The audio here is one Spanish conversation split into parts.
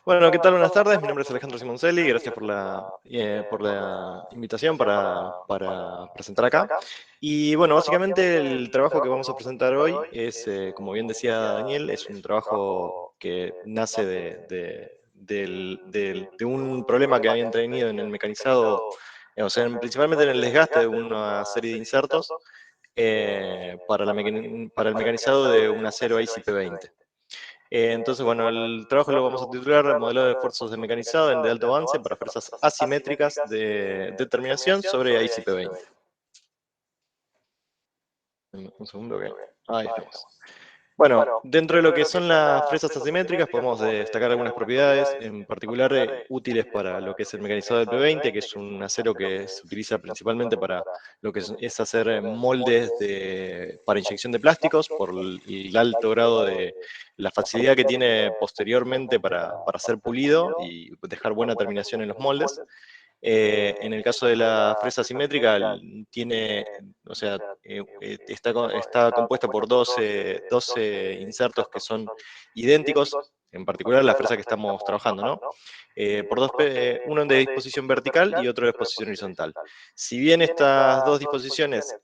Bueno, ¿qué tal? Buenas tardes. Mi nombre es Alejandro Simoncelli. Gracias por la invitación para presentar acá. Y bueno, básicamente el trabajo que vamos a presentar hoy es, como bien decía Daniel, es un trabajo que nace de un problema que habían tenido en el mecanizado, o sea, principalmente en el desgaste de una serie de insertos para el mecanizado de un acero ICP-20. Entonces, bueno, el trabajo lo vamos a titular Modelado de esfuerzos de mecanizado de alto avance para fuerzas asimétricas de determinación sobre ICP-20. Un segundo que... Ahí estamos. Bueno, dentro de lo que son las fresas asimétricas podemos destacar algunas propiedades, en particular útiles para lo que es el mecanizado del P20, que es un acero que se utiliza principalmente para lo que es hacer moldes para inyección de plásticos, por el alto grado de la facilidad que tiene posteriormente para ser pulido y dejar buena terminación en los moldes. En el caso de la fresa simétrica, tiene, o sea, está compuesta por 12 insertos que son idénticos, en particular la fresa que estamos trabajando, ¿no? Uno de disposición vertical y otro de disposición horizontal. Si bien estas dos disposiciones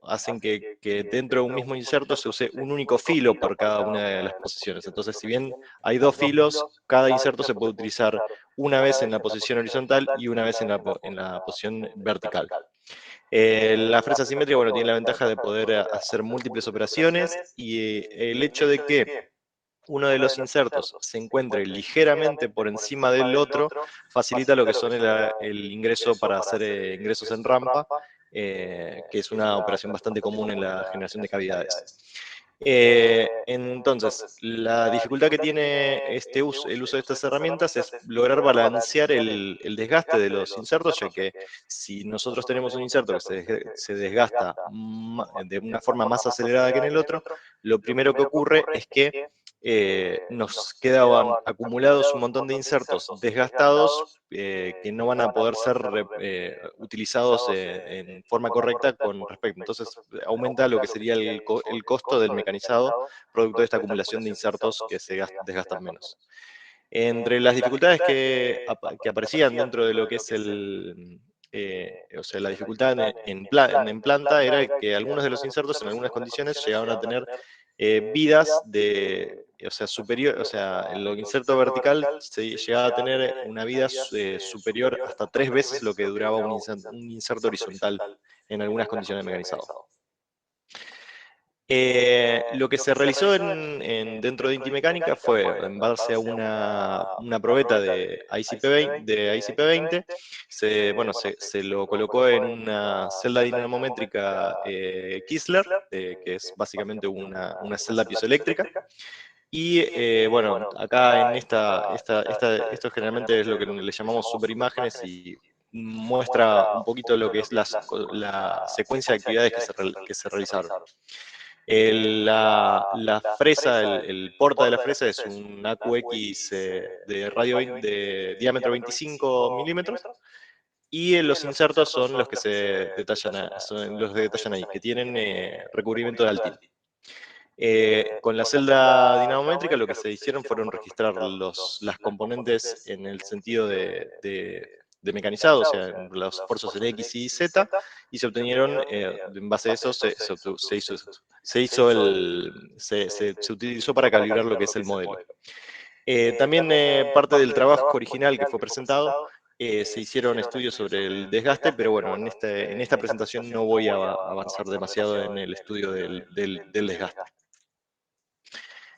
hacen que dentro de un mismo inserto se use un único filo por cada una de las posiciones. Entonces, si bien hay dos filos, cada inserto se puede utilizar una vez en la posición horizontal y una vez en la posición vertical. La fresa simétrica, bueno, tiene la ventaja de poder hacer múltiples operaciones y el hecho de que uno de los insertos se encuentre ligeramente por encima del otro facilita lo que son el ingreso para hacer ingresos en rampa, que es una operación bastante común en la generación de cavidades. Entonces, la dificultad que tiene el uso de estas herramientas es lograr balancear el desgaste de los insertos, ya que si nosotros tenemos un inserto que se desgasta de una forma más acelerada que en el otro, lo primero que ocurre es que nos quedaban acumulados un montón de insertos desgastados que no van a poder ser utilizados en forma correcta con respecto. Entonces aumenta lo que sería el costo del mecanizado producto de esta acumulación de insertos que se desgastan menos. Entre las dificultades que aparecían dentro de lo que es o sea, la dificultad en planta era que algunos de los insertos en algunas condiciones llegaban a tener vidas o sea, superior, o sea, el inserto vertical se llegaba a tener una vida superior hasta 3 veces lo que duraba un inserto horizontal en algunas condiciones de mecanizado. Lo que se realizó dentro de Inti Mecánica fue, en base a una probeta de ICP-20, se lo colocó en una celda dinamométrica Kistler, que es básicamente una celda piezoeléctrica. Y bueno, acá en esto generalmente es lo que le llamamos superimágenes y muestra un poquito lo que es la secuencia de actividades que se realizaron. La fresa, el porta de la fresa es un AQX de diámetro 25 milímetros y los insertos son los que se detallan, son los que detallan ahí, que tienen recubrimiento de altil. Con la celda dinamométrica lo que se hicieron fueron registrar las componentes en el sentido de mecanizado, o sea, los esfuerzos en X y Z, y se obtenieron, en base a eso, se utilizó para calibrar lo que es el modelo. También parte del trabajo original que fue presentado, se hicieron estudios sobre el desgaste, pero bueno, en esta presentación no voy a avanzar demasiado en el estudio del desgaste.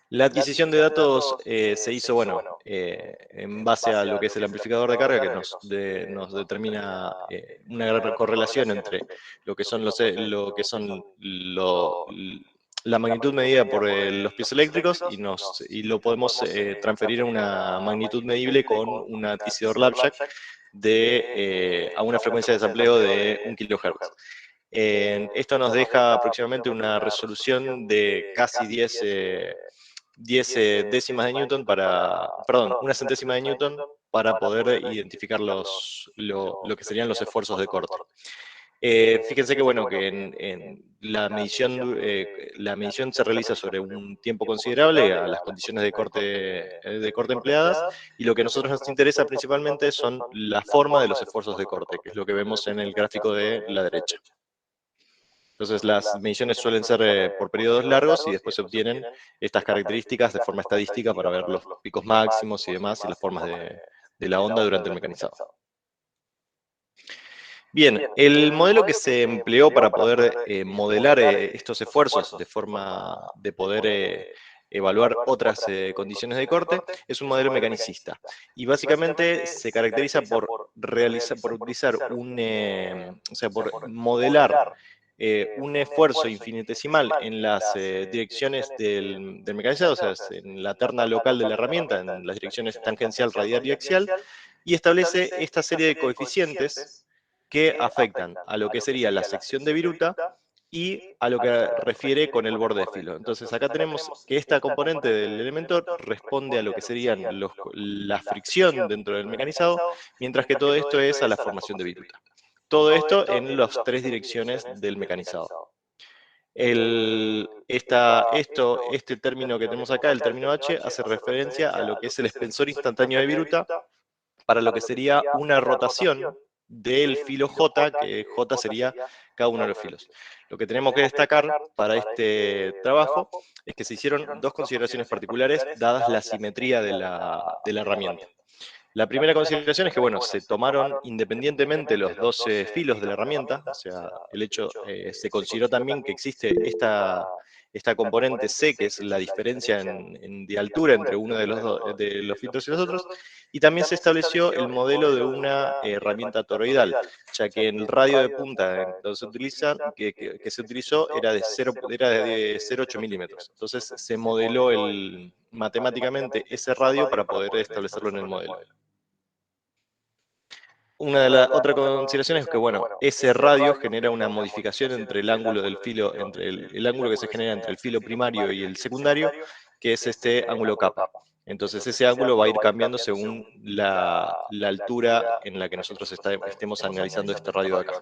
La adquisición de datos se hizo, bueno, en base a lo que es el amplificador de carga, que nos determina una gran correlación entre lo que son la magnitud medida por los pies eléctricos y lo podemos transferir a una magnitud medible con un adquisidor LabJack a una frecuencia de desampleo de 1 kHz. Esto nos deja aproximadamente una resolución de casi 10 décimas de Newton perdón, una centésima de Newton para poder identificar lo que serían los esfuerzos de corte. Fíjense que, bueno, que en la medición se realiza sobre un tiempo considerable a las condiciones de corte empleadas, y lo que a nosotros nos interesa principalmente son la forma de los esfuerzos de corte, que es lo que vemos en el gráfico de la derecha. Entonces, las mediciones suelen ser por periodos largos y después se obtienen estas características de forma estadística para ver los picos máximos y demás, y las formas de la onda durante el mecanizado. Bien, el modelo que se empleó para poder modelar estos esfuerzos de forma de poder evaluar otras condiciones de corte es un modelo mecanicista. Y básicamente se caracteriza por utilizar por modelar un esfuerzo infinitesimal en las direcciones del mecanizado, o sea, en la terna local de la herramienta, en las direcciones tangencial, radial y axial, y establece esta serie de coeficientes que afectan a lo que sería la sección de viruta y a lo que refiere con el borde de filo. Entonces acá tenemos que esta componente del elemento responde a lo que serían la fricción dentro del mecanizado, mientras que todo esto es a la formación de viruta. Todo esto en las tres direcciones del mecanizado. Este término que tenemos acá, el término H, hace referencia a lo que es el extensor instantáneo de viruta para lo que sería una rotación del filo J, que J sería cada uno de los filos. Lo que tenemos que destacar para este trabajo es que se hicieron dos consideraciones particulares dadas la simetría de la herramienta. La primera consideración es que, bueno, se tomaron independientemente los 12 filos de la herramienta, o sea, se consideró también que existe esta componente C, que es la diferencia de altura entre uno de los filtros y los otros, y también se estableció el modelo de una herramienta toroidal, ya que en el radio de punta que se utilizó era de 0,8 milímetros. Entonces se modeló matemáticamente ese radio para poder establecerlo en el modelo. Una de las otras consideraciones es que, bueno, ese radio genera una modificación entre el ángulo del filo, entre el ángulo que se genera entre el filo primario y el secundario, que es este ángulo kappa. Entonces ese ángulo va a ir cambiando según la altura en la que nosotros estemos analizando este radio de acá.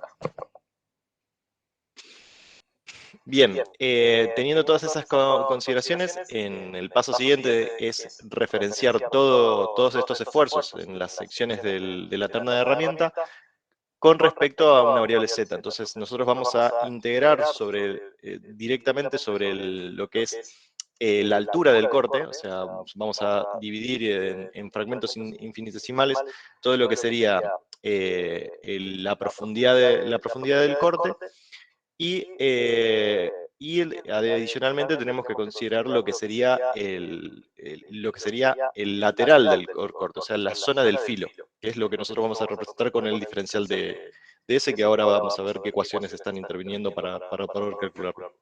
Bien, teniendo todas esas consideraciones, en el paso siguiente es referenciar todos estos esfuerzos en las secciones de la terna de herramienta con respecto a una variable z. Entonces nosotros vamos a integrar directamente sobre lo que es la altura del corte, o sea, vamos a dividir en fragmentos infinitesimales todo lo que sería la profundidad del corte, adicionalmente tenemos que considerar lo que sería el lateral del corte, o sea, la zona del filo, que es lo que nosotros vamos a representar con el diferencial de ese, que ahora vamos a ver qué ecuaciones están interviniendo para poder calcularlo.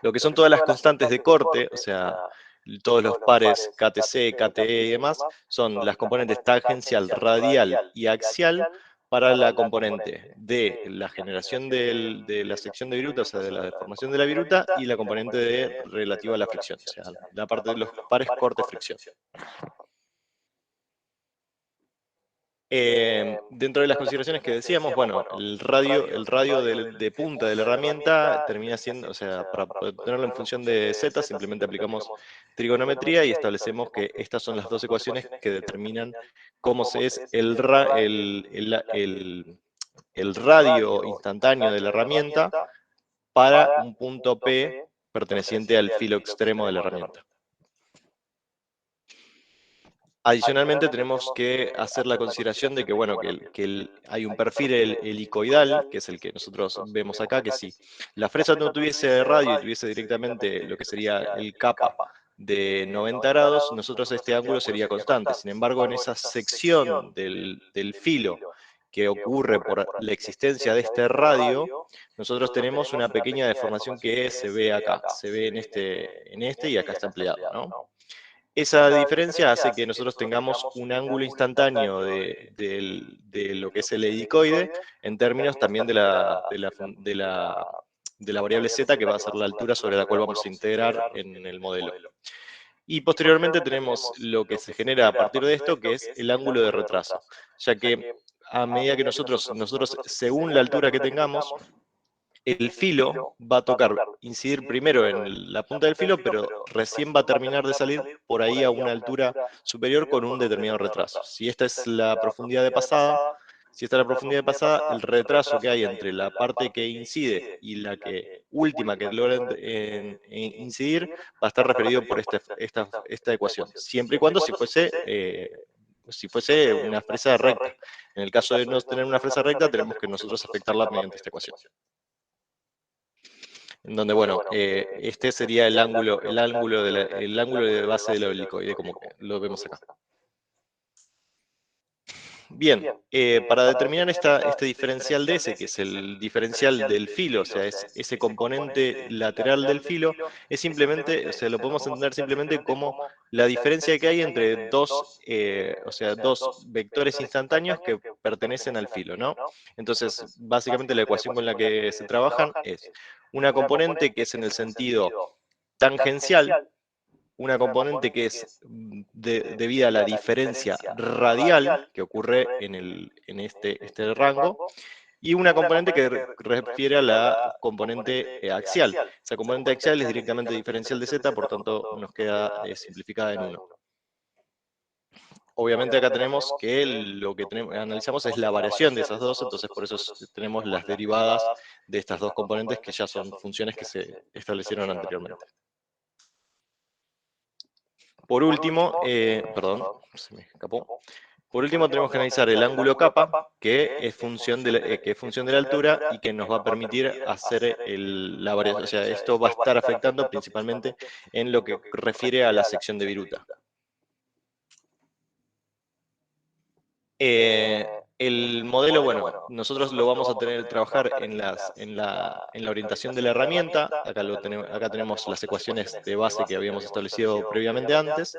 Lo que son todas las constantes de corte, o sea, todos los pares KTC, KTE y demás, son las componentes tangencial, radial y axial para la componente de la generación de la sección de viruta, o sea, de la deformación de la viruta, y la componente relativa a la fricción, o sea, la parte de los pares corte-fricción. Dentro de las consideraciones que decíamos, bueno, el radio de punta de la herramienta termina siendo, o sea, para tenerlo en función de z, simplemente aplicamos trigonometría y establecemos que estas son las dos ecuaciones que determinan cómo es el radio instantáneo de la herramienta para un punto P perteneciente al filo extremo de la herramienta. Adicionalmente tenemos que hacer la consideración de que, bueno, hay un perfil helicoidal, que es el que nosotros vemos acá, que si la fresa no tuviese radio y tuviese directamente lo que sería el kappa de 90 grados, nosotros este ángulo sería constante. Sin embargo, en esa sección del filo que ocurre por la existencia de este radio, nosotros tenemos una pequeña deformación que se ve acá, se ve en este y acá está empleado, ¿no? Esa diferencia hace que nosotros tengamos un ángulo instantáneo de lo que es el helicoide, en términos también de la variable z, que va a ser la altura sobre la cual vamos a integrar en el modelo. Y posteriormente tenemos lo que se genera a partir de esto, que es el ángulo de retraso, ya que a medida que nosotros, según la altura que tengamos, el filo va a incidir primero en la punta del filo, pero recién va a terminar de salir por ahí a una altura superior con un determinado retraso. Si esta es la profundidad de pasada, el retraso que hay entre la parte que incide y la última que logra incidir va a estar referido por esta ecuación, siempre y cuando si fuese una fresa recta. En el caso de no tener una fresa recta, tenemos que nosotros afectarla mediante esta ecuación. En donde, bueno, este sería el ángulo de base del helicoide, como lo vemos acá. Bien, para determinar este diferencial de S, que es el diferencial del filo, o sea, es ese componente lateral del filo, es simplemente, o sea, lo podemos entender simplemente como la diferencia que hay entre dos vectores instantáneos que pertenecen al filo, ¿no? Entonces, básicamente la ecuación con la que se trabajan es una componente que es en el sentido tangencial, una componente que es debida a la diferencia radial que ocurre en este rango, y una componente que refiere a la componente axial. Esa componente axial es directamente diferencial de z, por tanto nos queda simplificada en 1. Obviamente acá tenemos que lo que analizamos es la variación de esas dos, entonces por eso tenemos las derivadas de estas dos componentes que ya son funciones que se establecieron anteriormente. Por último, perdón, se me escapó. Por último, tenemos que analizar el ángulo capa, que es función de la altura y que nos va a permitir hacer la variación. O sea, esto va a estar afectando principalmente en lo que refiere a la sección de viruta. El modelo, bueno, nosotros lo vamos a tener que trabajar en la orientación de la herramienta. Acá tenemos las ecuaciones de base que habíamos establecido previamente antes.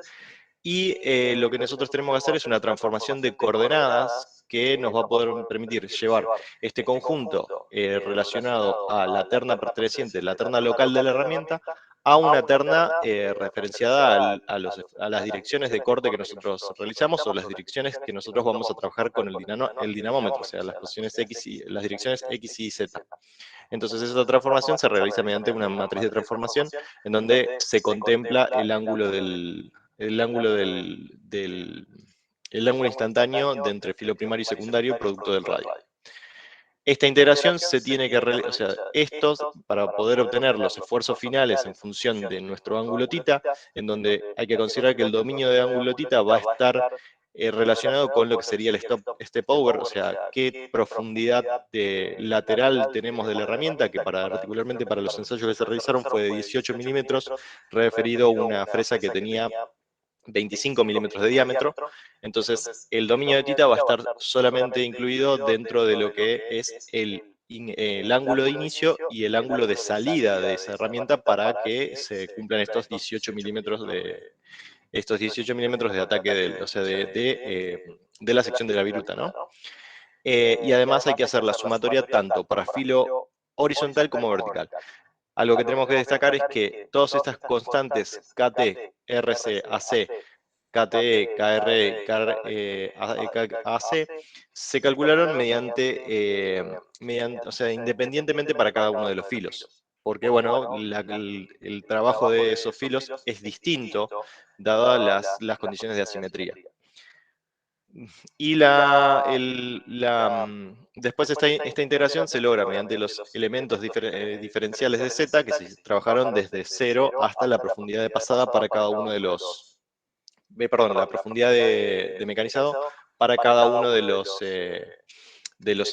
Y lo que nosotros tenemos que hacer es una transformación de coordenadas que nos va a poder permitir llevar este conjunto relacionado a la terna perteneciente, la terna local de la herramienta, a una terna referenciada a las direcciones de corte que nosotros realizamos o las direcciones que nosotros vamos a trabajar con el dinamómetro, o sea, las las direcciones X y Z. Entonces esa transformación se realiza mediante una matriz de transformación en donde se contempla el ángulo instantáneo de entre filo primario y secundario producto del radio. Esta integración se tiene que realizar, o sea, para poder obtener los esfuerzos finales en función de nuestro ángulo θ, en donde hay que considerar que el dominio de ángulo θ va a estar relacionado con lo que sería el step over, o sea, qué profundidad lateral tenemos de la herramienta, que particularmente para los ensayos que se realizaron fue de 18 milímetros, referido a una fresa que tenía 25 milímetros de diámetro. Entonces, el dominio de θ va a estar solamente incluido dentro de lo que es el ángulo de inicio y el ángulo de salida de esa herramienta para que se cumplan estos 18 milímetros de ataque, de la sección de la viruta, ¿no? Y además hay que hacer la sumatoria tanto para filo horizontal como vertical. Algo que tenemos que destacar es que todas estas constantes KT, RC, AC, KTE, KR, AC, se calcularon o sea, independientemente para cada uno de los filos. Porque, bueno, el trabajo de esos filos es distinto, dadas las condiciones de asimetría. Y después esta integración se logra mediante los elementos diferenciales de Z, que se trabajaron desde 0 hasta la profundidad de pasada para cada uno de los... la profundidad de mecanizado para cada uno de los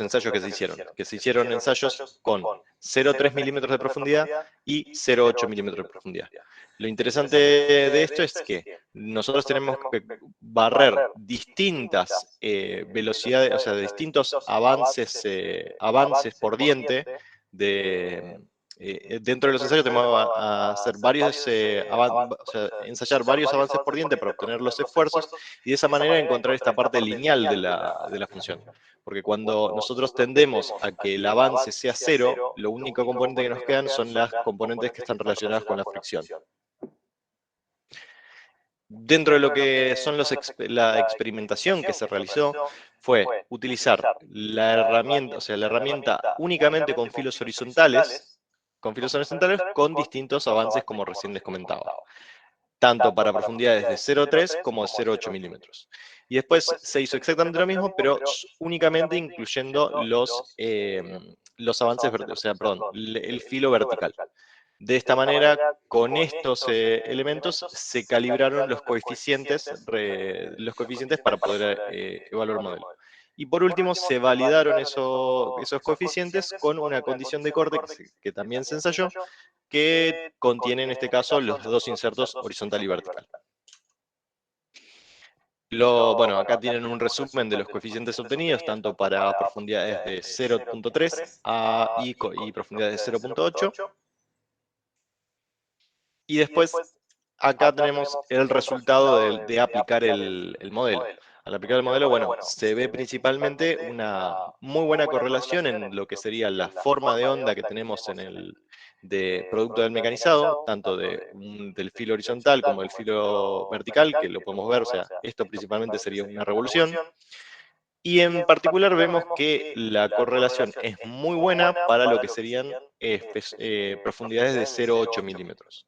ensayos que se hicieron. Que se hicieron ensayos con 0,3 milímetros de profundidad y 0,8 milímetros de profundidad. Lo interesante de esto es que nosotros tenemos que barrer distintas velocidades, o sea, distintos avances por diente dentro de los ensayos tenemos a hacer ensayar varios avances por diente para obtener los esfuerzos y de esa manera encontrar esta parte lineal de la función. Porque cuando nosotros tendemos a que el avance sea 0, lo único componente que nos quedan son las componentes que están relacionadas con la fricción. Dentro de lo que son la experimentación que se realizó fue utilizar la herramienta, o sea, la herramienta únicamente con filos horizontales con distintos avances como recién les comentaba, tanto para profundidades de 0,3 como de 0,8 milímetros. Y después se hizo exactamente lo mismo, pero únicamente incluyendo los avances, o sea, perdón, el filo vertical. De esta manera, con estos elementos se calibraron los coeficientes para poder evaluar el modelo. Y por último, se validaron esos coeficientes con una condición de corte que también se ensayó, que contiene en este caso los dos insertos horizontal y vertical. Bueno, acá tienen un resumen de los coeficientes obtenidos, tanto para profundidades de 0,3 y profundidades de 0,8. Y después, acá tenemos el resultado de aplicar el modelo. Al aplicar el modelo, bueno, se ve principalmente una muy buena correlación en lo que sería la forma de onda que tenemos de producto del mecanizado, tanto del filo horizontal como del filo vertical, que lo podemos ver, o sea, esto principalmente sería una revolución. Y en particular vemos que la correlación es muy buena para lo que serían profundidades de 0,8 milímetros.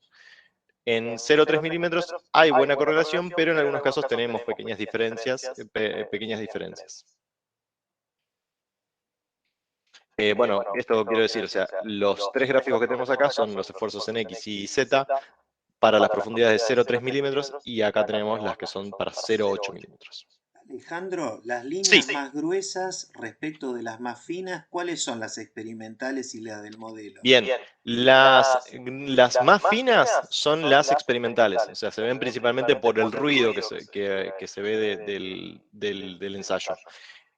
En 0,3 milímetros hay buena correlación, pero en algunos casos tenemos pequeñas diferencias. Bueno, esto quiero decir, o sea, los tres gráficos que tenemos acá son los esfuerzos en X y Z para las profundidades de 0,3 milímetros y acá tenemos las que son para 0,8 milímetros. Alejandro, las líneas Sí, más gruesas respecto de las más finas, ¿cuáles son las experimentales y las del modelo? bien, las más finas son las experimentales, o sea, se ven principalmente por el ruido que se ve del ensayo.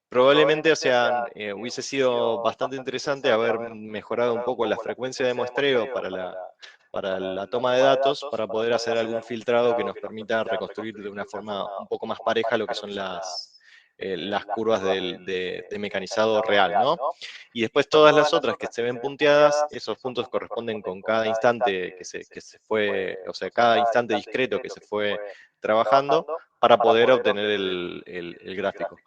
Probablemente, o sea, hubiese sido bastante interesante haber mejorado un poco la frecuencia de muestreo para la toma de datos, para poder hacer algún filtrado que nos permita reconstruir de una forma un poco más pareja lo que son las curvas de mecanizado real, ¿no? Y después todas las otras que se ven punteadas, esos puntos corresponden con cada instante que se fue, o sea, cada instante discreto que se fue trabajando para poder obtener el gráfico.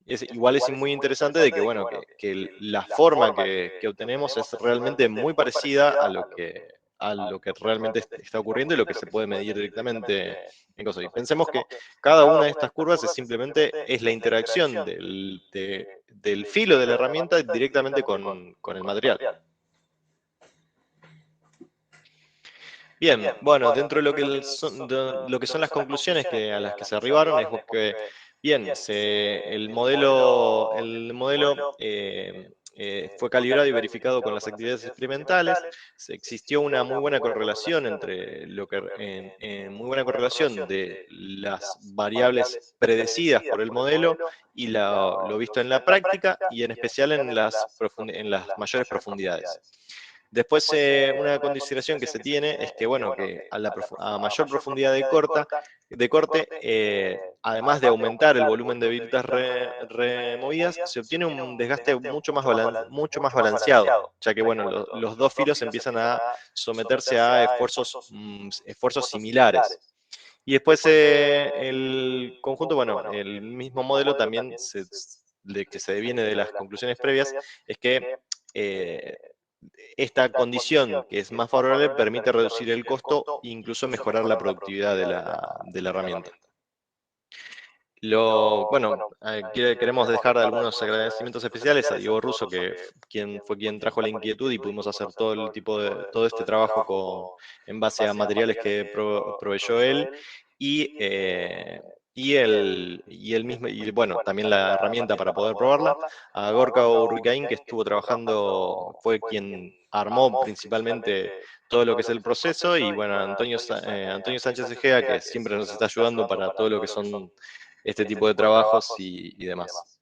Igual es muy interesante de que, bueno, que la forma que obtenemos es realmente muy parecida a lo que realmente está ocurriendo y lo que se puede medir directamente en cosas. Y pensemos que cada una de estas curvas es la interacción del filo de la herramienta directamente con el material. Bien, bueno, dentro de lo que son las conclusiones a las que se arribaron es que, bien, el modelo fue calibrado y verificado con las actividades experimentales, existió una muy buena correlación muy buena correlación de las variables predecidas por el modelo y lo visto en la práctica y en especial en las mayores profundidades. Después, una consideración que se tiene es que, bueno, que a mayor profundidad de corte, además de aumentar el volumen de virutas removidas, se obtiene un desgaste mucho más balanceado, ya que, bueno, los dos filos empiezan a someterse a esfuerzos similares. Y después el conjunto, bueno, el mismo modelo también que se deviene de las conclusiones previas, es que eh, esta condición, que es más favorable, permite reducir el costo e incluso mejorar la productividad de la herramienta. Bueno, queremos dejar algunos agradecimientos especiales a Diego Russo, que fue quien trajo la inquietud y pudimos hacer todo este trabajo en base a materiales que proveyó él y bueno, también la herramienta para poder probarla. A Gorka Urbicaín, que estuvo trabajando, fue quien armó principalmente todo lo que es el proceso, y bueno, Antonio Sánchez Egea, que siempre nos está ayudando para todo lo que son este tipo de trabajos y demás.